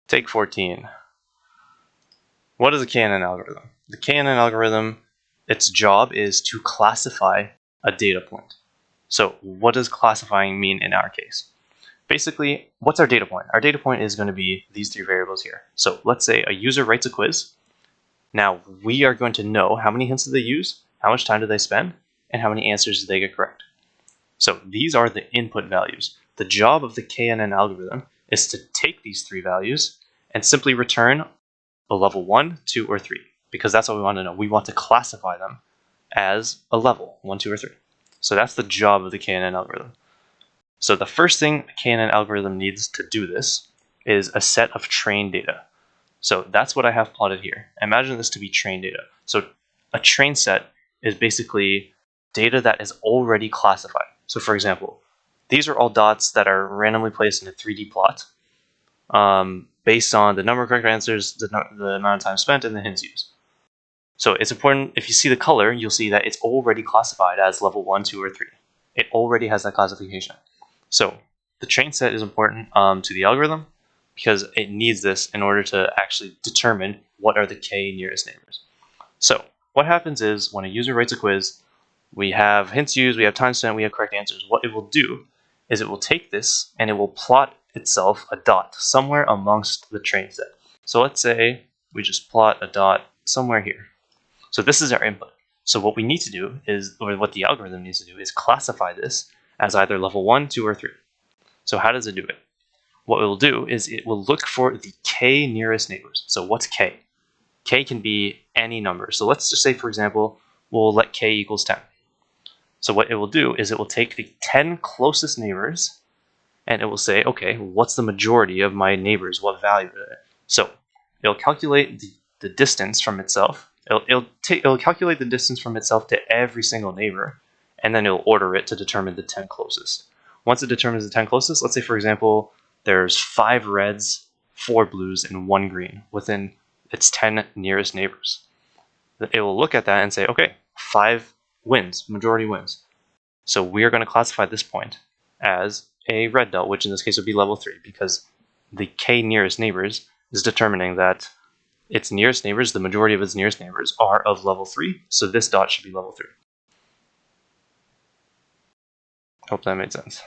Take 14. What is a KNN algorithm? The KNN algorithm, its job is to classify a data point. So what does classifying mean in our case? Basically, what's our data point? Our data point is going to be these three variables here. So let's say a user writes a quiz. Now we are going to know how many hints did they use, how much time did they spend, and how many answers did they get correct. So these are the input values. The job of the KNN algorithm is to take these three values and simply return a level 1, 2, or 3, because that's what we want to know. We want to classify them as a level 1, 2, or 3. So that's the job of the KNN algorithm. So the first thing a KNN algorithm needs to do this is a set of trained data. So that's what I have plotted here. Imagine this to be trained data. So a trained set is basically data that is already classified. So for example, these are all dots that are randomly placed in a 3D plot based on the number of correct answers, the amount of time spent, and the hints used. So it's important, if you see the color, you'll see that it's already classified as level 1, 2, or 3. It already has that classification. So the train set is important to the algorithm because it needs this in order to actually determine what are the k nearest neighbors. So what happens is when a user writes a quiz, we have hints used, we have time spent, we have correct answers. What it will do is it will take this and it will plot itself a dot somewhere amongst the train set. So let's say we just plot a dot somewhere here. So this is our input. So what we need to do is, or what the algorithm needs to do, is classify this as either level 1, 2, or 3. So how does it do it? What it will do is it will look for the k nearest neighbors. So what's k? K can be any number. So let's just say, for example, we'll let k equals 10. So what it will do is it will take the 10 closest neighbors and it will say, okay, what's the majority of my neighbors? What value is it? So it'll calculate the distance from itself. It'll calculate the distance from itself to every single neighbor, and then it'll order it to determine the 10 closest. Once it determines the 10 closest, let's say, for example, there's 5 reds, 4 blues, and 1 green within its 10 nearest neighbors. It will look at that and say, okay, 5 wins, majority wins. So we are going to classify this point as a red dot, which in this case would be level 3, because the k nearest neighbors is determining that its nearest neighbors, the majority of its nearest neighbors, are of level 3, so this dot should be level 3. Hope that made sense.